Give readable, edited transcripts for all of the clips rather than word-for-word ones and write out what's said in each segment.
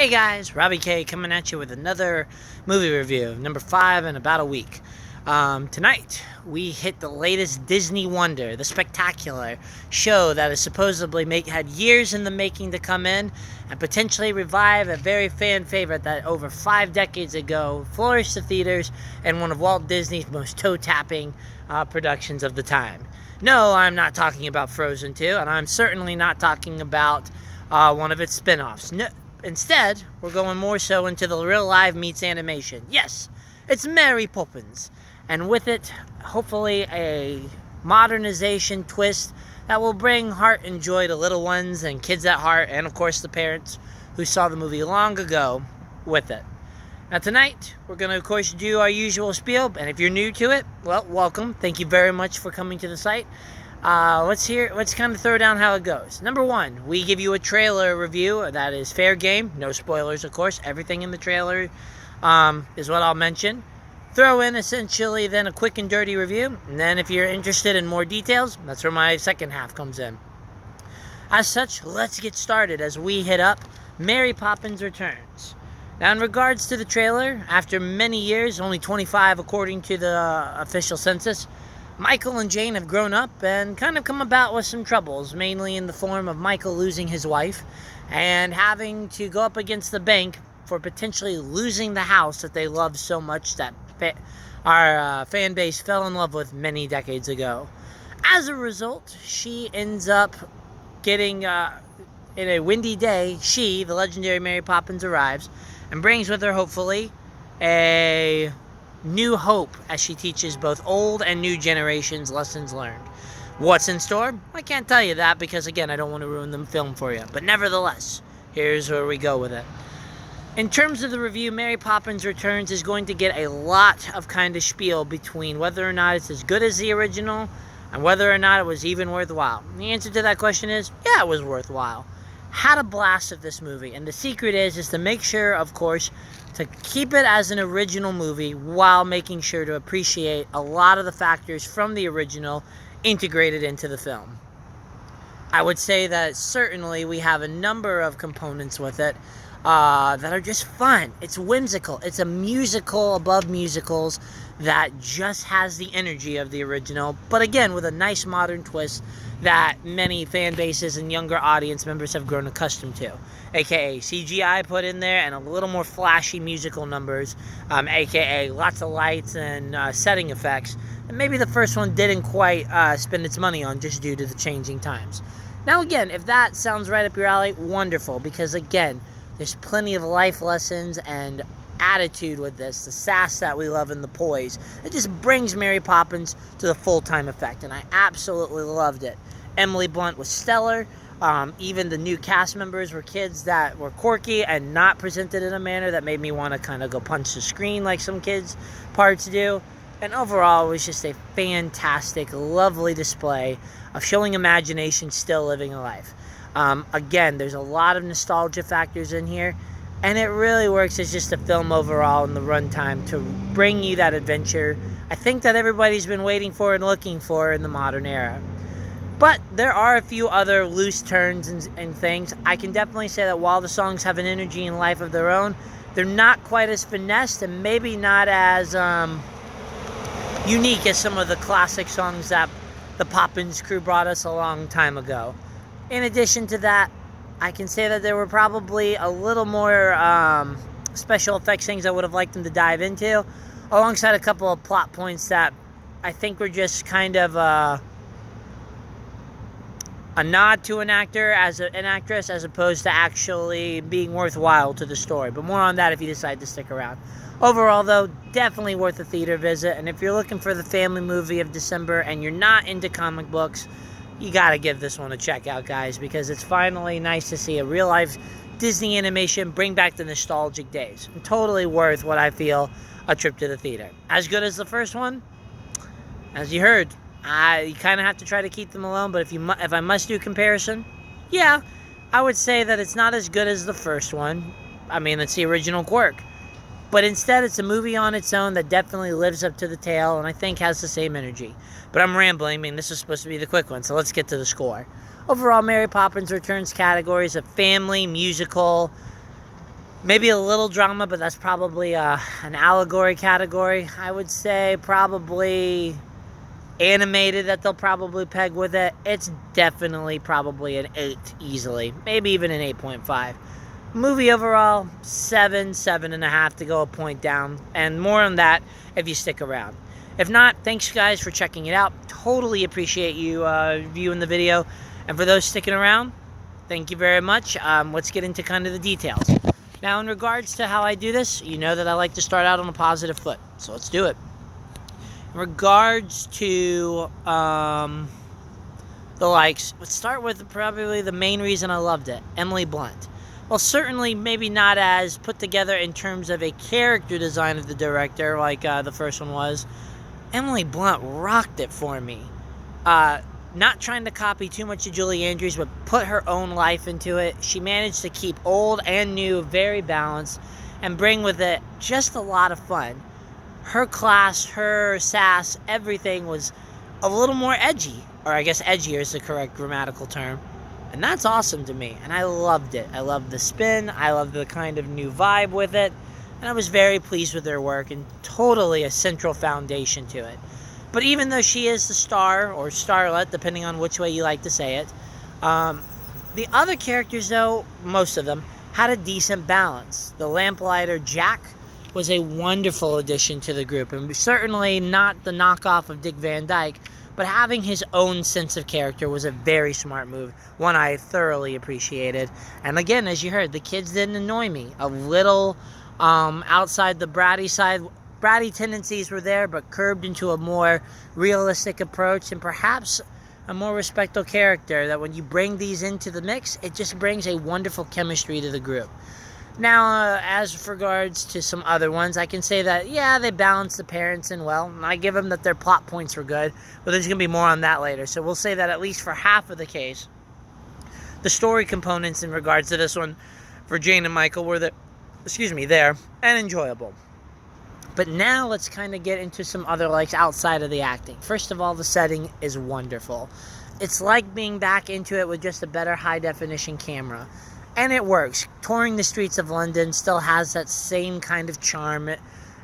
Hey guys, Robbie K coming at you with another movie review, number 5 in about a week. Tonight, we hit the latest Disney wonder, the spectacular show that is supposedly had years in the making to come in and potentially revive a very fan favorite that over 5 decades ago flourished the theaters and one of Walt Disney's most toe-tapping productions of the time. No, I'm not talking about Frozen 2, and I'm certainly not talking about one of its spin-offs. No, instead, we're going more so into the real live meets animation. Yes, it's Mary Poppins. And with it, hopefully a modernization twist that will bring heart and joy to little ones and kids at heart, and of course the parents who saw the movie long ago with it. Now tonight, we're going to of course do our usual spiel, and if you're new to it, well, welcome. Thank you very much for coming to the site. Let's kind of throw down how it goes. Number 1, we give you a trailer review. That is fair game. No spoilers, of course. Everything in the trailer is what I'll mention. Throw in, essentially, then a quick and dirty review. And then if you're interested in more details, that's where my second half comes in. As such, let's get started as we hit up Mary Poppins Returns. Now, in regards to the trailer, after many years, only 25 according to the official census, Michael and Jane have grown up and kind of come about with some troubles, mainly in the form of Michael losing his wife and having to go up against the bank for potentially losing the house that they love so much that our fan base fell in love with many decades ago. As a result, she ends up getting, in a windy day, the legendary Mary Poppins, arrives and brings with her, hopefully, a new hope as she teaches both old and new generations lessons learned. What's in store? I can't tell you that because, again, I don't want to ruin the film for you. But nevertheless, here's where we go with it. In terms of the review, Mary Poppins Returns is going to get a lot of kind of spiel between whether or not it's as good as the original and whether or not it was even worthwhile. The answer to that question is, yeah, it was worthwhile. Had a blast of this movie, and the secret is to make sure, of course, to keep it as an original movie while making sure to appreciate a lot of the factors from the original integrated into the film. I would say that certainly we have a number of components with it that are just fun. It's whimsical. It's a musical above musicals that just has the energy of the original, but again, with a nice modern twist that many fan bases and younger audience members have grown accustomed to, aka CGI put in there and a little more flashy musical numbers, aka lots of lights and setting effects, and maybe the first one didn't quite spend its money on just due to the changing times. Now again, if that sounds right up your alley, wonderful, because again, there's plenty of life lessons and attitude with this, the sass that we love and the poise. It just brings Mary Poppins to the full-time effect, and I absolutely loved it. Emily Blunt was stellar. Even the new cast members were kids that were quirky and not presented in a manner that made me want to kind of go punch the screen like some kids' parts do. And overall, it was just a fantastic, lovely display of showing imagination still living a life. Again, there's a lot of nostalgia factors in here, and it really works as just a film overall in the runtime to bring you that adventure I think that everybody's been waiting for and looking for in the modern era. But there are a few other loose turns and things. I can definitely say that while the songs have an energy and life of their own, they're not quite as finessed and maybe not as unique as some of the classic songs that the Poppins crew brought us a long time ago. In addition to that, I can say that there were probably a little more special effects things I would have liked them to dive into, alongside a couple of plot points that I think were just kind of a nod to an actor an actress as opposed to actually being worthwhile to the story. But more on that if you decide to stick around. Overall, though, definitely worth a theater visit. And if you're looking for the family movie of December and you're not into comic books, you gotta give this one a check out, guys, because it's finally nice to see a real-life Disney animation bring back the nostalgic days. And totally worth what I feel a trip to the theater. As good as the first one, as you heard, you kind of have to try to keep them alone, but if I must do comparison, yeah, I would say that it's not as good as the first one. I mean, it's the original quirk. But instead, it's a movie on its own that definitely lives up to the tale and I think has the same energy. But I'm rambling. I mean, this is supposed to be the quick one, so let's get to the score. Overall, Mary Poppins Returns categories of family, musical, Maybe a little drama, but that's probably an allegory category. I would say probably animated that they'll probably peg with it. It's definitely probably an 8 easily. Maybe even an 8.5. Movie overall, 7, 7.5 to go a point down. And more on that if you stick around. If not, thanks guys for checking it out. Totally appreciate you viewing the video. And for those sticking around, thank you very much. Let's get into kind of the details. Now, in regards to how I do this, you know that I like to start out on a positive foot. So let's do it. In regards to the likes, let's start with probably the main reason I loved it, Emily Blunt. Well, certainly maybe not as put together in terms of a character design of the director like the first one was. Emily Blunt rocked it for me. Not trying to copy too much of Julie Andrews, but put her own life into it. She managed to keep old and new very balanced and bring with it just a lot of fun. Her class, her sass, everything was a little more edgy, or I guess edgier is the correct grammatical term. And that's awesome to me, and I loved it. I loved the spin, I loved the kind of new vibe with it, and I was very pleased with her work and totally a central foundation to it. But even though she is the star, or starlet, depending on which way you like to say it, the other characters, though, most of them, had a decent balance. The lamplighter, Jack, was a wonderful addition to the group, and certainly not the knockoff of Dick Van Dyke, but having his own sense of character was a very smart move, one I thoroughly appreciated. And again, as you heard, the kids didn't annoy me. A little outside the bratty side. Bratty tendencies were there, but curbed into a more realistic approach and perhaps a more respectful character that when you bring these into the mix, it just brings a wonderful chemistry to the group. Now, as regards to some other ones, I can say that, yeah, they balanced the parents in well, and I give them that their plot points were good, but there's going to be more on that later. So we'll say that at least for half of the case, the story components in regards to this one for Jane and Michael were there and enjoyable. But now let's kind of get into some other likes outside of the acting. First of all, the setting is wonderful. It's like being back into it with just a better high-definition camera. And it works. Touring the streets of London still has that same kind of charm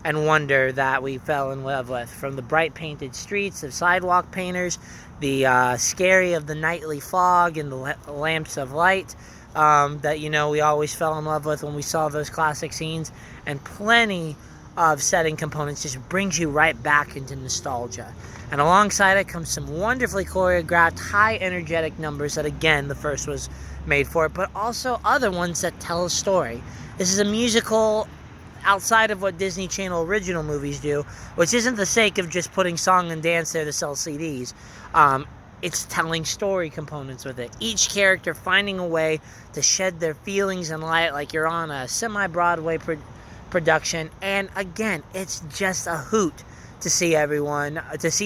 and wonder that we fell in love with. From the bright painted streets of sidewalk painters, the scary of the nightly fog and the lamps of light that, you know, we always fell in love with when we saw those classic scenes. And plenty of setting components just brings you right back into nostalgia. And alongside it comes some wonderfully choreographed, high energetic numbers that, again, the first was made for it, but also other ones that tell a story. This is a musical outside of what Disney Channel original movies do, which isn't the sake of just putting song and dance there to sell CDs. It's telling story components with it. Each character finding a way to shed their feelings and light like you're on a semi-Broadway production. And again, it's just a hoot to see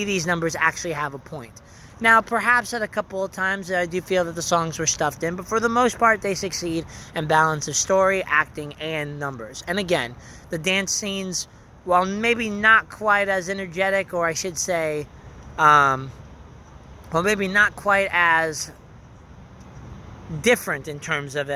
these numbers actually have a point. Now, perhaps at a couple of times I do feel that the songs were stuffed in, but for the most part they succeed in balance of story, acting, and numbers. And again, the dance scenes, while maybe not quite as energetic, or I should say, maybe not quite as different in terms of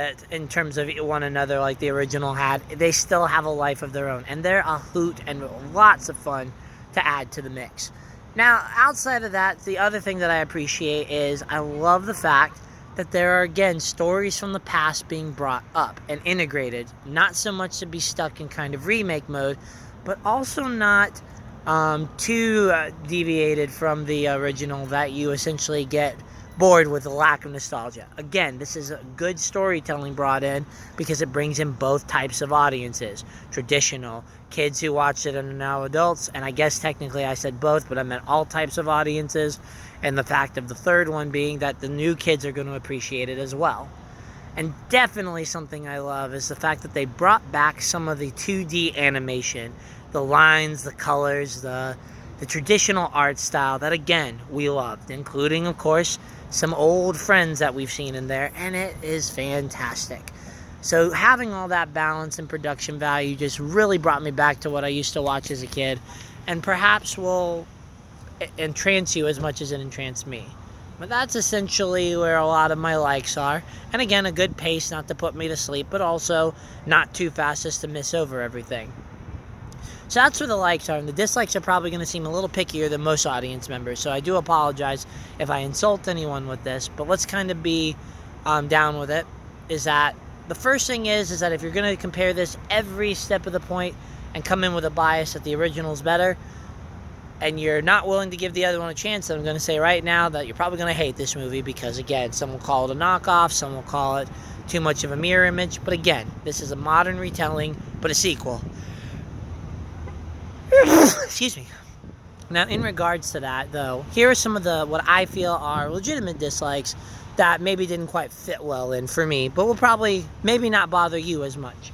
one another like the original had, they still have a life of their own, and they're a hoot and lots of fun to add to the mix. Now, outside of that, the other thing that I appreciate is I love the fact that there are, again, stories from the past being brought up and integrated, not so much to be stuck in kind of remake mode, but also not too deviated from the original that you essentially get bored with the lack of nostalgia. Again, this is a good storytelling brought in because it brings in both types of audiences. Traditional, kids who watched it and are now adults, and I guess technically I said both, but I meant all types of audiences, and the fact of the third one being that the new kids are going to appreciate it as well. And definitely something I love is the fact that they brought back some of the 2D animation, the lines, the colors, the traditional art style that, again, we loved, including, of course, some old friends that we've seen in there, and it is fantastic. So having all that balance and production value just really brought me back to what I used to watch as a kid, and perhaps will entrance you as much as it entranced me. But that's essentially where a lot of my likes are. And again, a good pace not to put me to sleep, but also not too fast just to miss over everything. So that's where the likes are, and the dislikes are probably going to seem a little pickier than most audience members, so I do apologize if I insult anyone with this, but let's kind of be down with it. Is that the first thing is that if you're going to compare this every step of the point and come in with a bias that the original is better, and you're not willing to give the other one a chance, then I'm going to say right now that you're probably going to hate this movie because, again, some will call it a knockoff, some will call it too much of a mirror image, but again, this is a modern retelling, but a sequel. Excuse me. Now, in regards to that, though, here are some of the what I feel are legitimate dislikes that maybe didn't quite fit well in for me, but will probably maybe not bother you as much.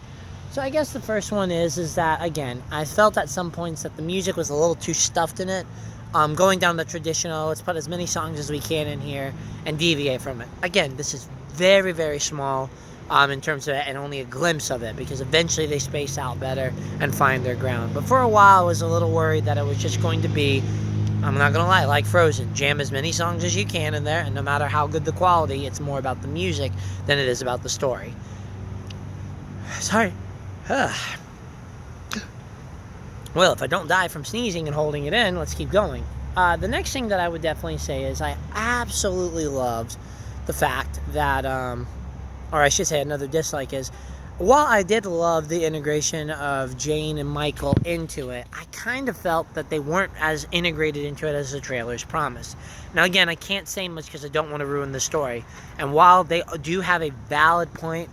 So I guess the first one is that, again, I felt at some points that the music was a little too stuffed in it. Going down the traditional, let's put as many songs as we can in here and deviate from it. Again, this is very, very small in terms of it, and only a glimpse of it, because eventually they space out better and find their ground. But for a while, I was a little worried that it was just going to be, I'm not going to lie, like Frozen. Jam as many songs as you can in there, and no matter how good the quality, it's more about the music than it is about the story. Sorry. Well, if I don't die from sneezing and holding it in, let's keep going. The next thing that I would definitely say is I absolutely loved the fact that, or I should say another dislike is, while I did love the integration of Jane and Michael into it, I kind of felt that they weren't as integrated into it as the trailers promised. Now again, I can't say much because I don't want to ruin the story. And while they do have a valid point,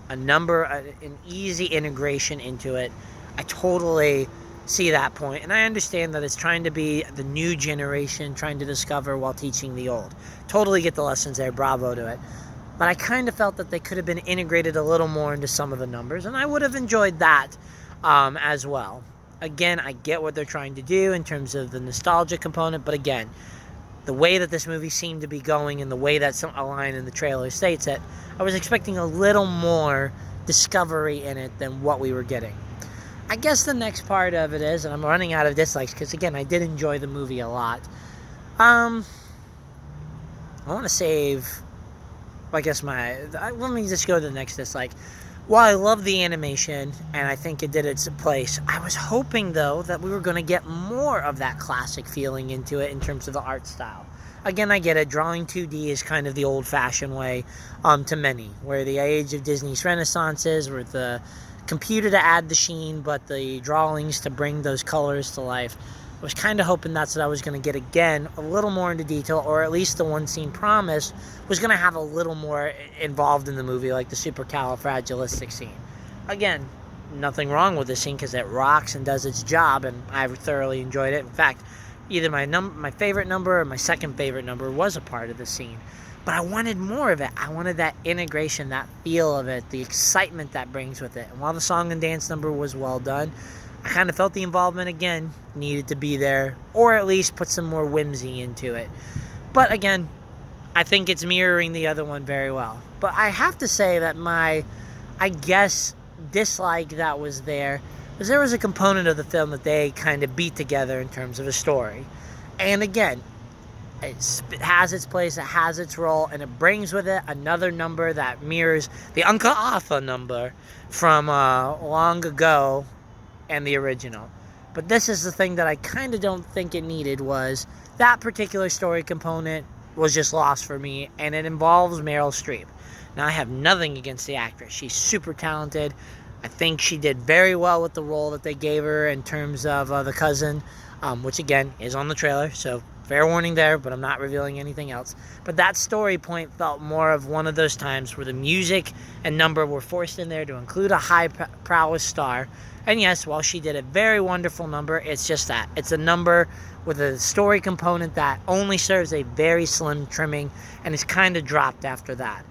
an easy integration into it, I totally see that point. And I understand that it's trying to be the new generation trying to discover while teaching the old. Totally get the lessons there, bravo to it. But I kind of felt that they could have been integrated a little more into some of the numbers, and I would have enjoyed that as well. Again, I get what they're trying to do in terms of the nostalgia component, but again, the way that this movie seemed to be going and the way that a line in the trailer states it, I was expecting a little more discovery in it than what we were getting. I guess the next part of it is, and I'm running out of dislikes because, again, I did enjoy the movie a lot. I want to save... I guess let me just go to the next dislike. While I love the animation, and I think it did its place, I was hoping, though, that we were going to get more of that classic feeling into it in terms of the art style. Again, I get it. Drawing 2D is kind of the old-fashioned way to many, where the age of Disney's Renaissance is, with the computer to add the sheen, but the drawings to bring those colors to life. I was kind of hoping that's what I was going to get again, a little more into detail, or at least the one scene promised was going to have a little more involved in the movie, like the supercalifragilistic scene. Again, nothing wrong with this scene because it rocks and does its job, and I thoroughly enjoyed it. In fact, either my favorite number or my second favorite number was a part of the scene. But I wanted more of it. I wanted that integration, that feel of it, the excitement that brings with it. And while the song and dance number was well done, I kind of felt the involvement, again, needed to be there, or at least put some more whimsy into it. But again, I think it's mirroring the other one very well. But I have to say that I guess, dislike that was there was a component of the film that they kind of beat together in terms of a story. And again, it has its place, it has its role, and it brings with it another number that mirrors the Uncle Arthur number from long ago, and the original. But this is the thing that I kind of don't think it needed, was that particular story component was just lost for me, and it involves Meryl Streep. Now, I have nothing against the actress. She's super talented. I think she did very well with the role that they gave her in terms of the cousin, which again is on the trailer, so fair warning there, but I'm not revealing anything else. But that story point felt more of one of those times where the music and number were forced in there to include a high prowess star. And yes, while she did a very wonderful number, it's just that. It's a number with a story component that only serves a very slim trimming and is kind of dropped after that.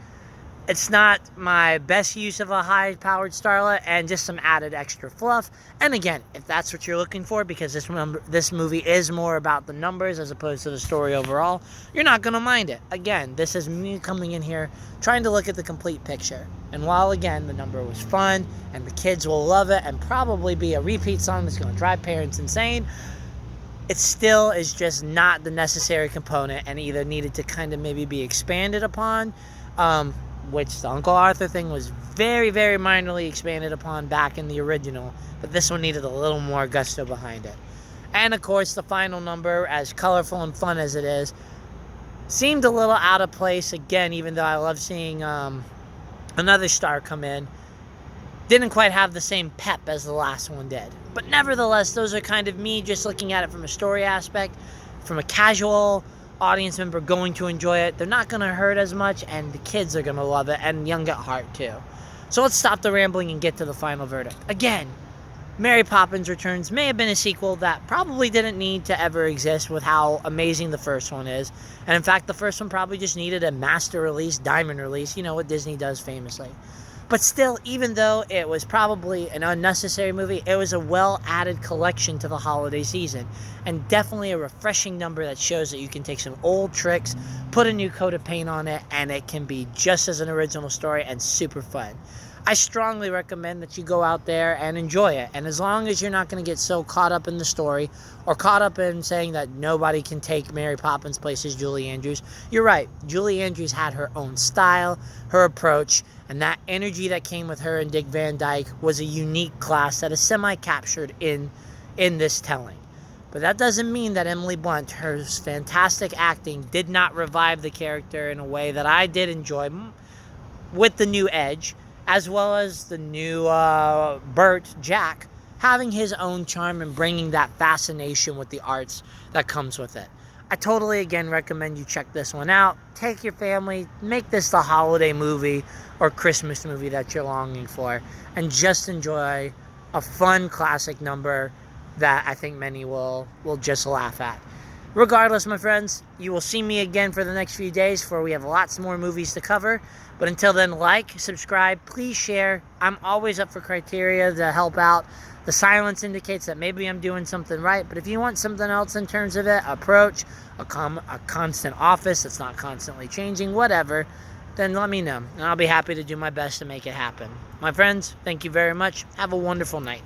It's not my best use of a high-powered starlet, and just some added extra fluff. And again, if that's what you're looking for, because this movie is more about the numbers as opposed to the story overall, you're not going to mind it. Again, this is me coming in here trying to look at the complete picture. And while, again, the number was fun, and the kids will love it, and probably be a repeat song that's going to drive parents insane, it still is just not the necessary component and either needed to kind of maybe be expanded upon, which the Uncle Arthur thing was very, very minorly expanded upon back in the original, but this one needed a little more gusto behind it. And of course, the final number, as colorful and fun as it is, seemed a little out of place again, even though I love seeing another star come in. Didn't quite have the same pep as the last one did. But nevertheless, those are kind of me just looking at it from a story aspect, from a casual audience member going to enjoy it. They're not going to hurt as much, and the kids are going to love it, and young at heart too. So let's stop the rambling and get to the final verdict. Again, Mary Poppins Returns may have been a sequel that probably didn't need to ever exist with how amazing the first one is. And in fact, the first one probably just needed a master release, diamond release, you know what Disney does famously. But still, even though it was probably an unnecessary movie, it was a well-added collection to the holiday season. And definitely a refreshing number that shows that you can take some old tricks, put a new coat of paint on it, and it can be just as an original story and super fun. I strongly recommend that you go out there and enjoy it. And as long as you're not going to get so caught up in the story or caught up in saying that nobody can take Mary Poppins' place as Julie Andrews, you're right. Julie Andrews had her own style, her approach, and that energy that came with her and Dick Van Dyke was a unique class that is semi-captured in this telling. But that doesn't mean that Emily Blunt, her fantastic acting, did not revive the character in a way that I did enjoy with the new Edge, as well as the new Bert, Jack, having his own charm and bringing that fascination with the arts that comes with it. I totally, again, recommend you check this one out. Take your family, make this the holiday movie or Christmas movie that you're longing for, and just enjoy a fun classic number that I think many will just laugh at. Regardless, my friends, you will see me again for the next few days, for we have lots more movies to cover. But until then, like, subscribe, please share. I'm always up for criteria to help out. The silence indicates that maybe I'm doing something right. But if you want something else in terms of it, approach, a constant office that's not constantly changing, whatever, then let me know. And I'll be happy to do my best to make it happen. My friends, thank you very much. Have a wonderful night.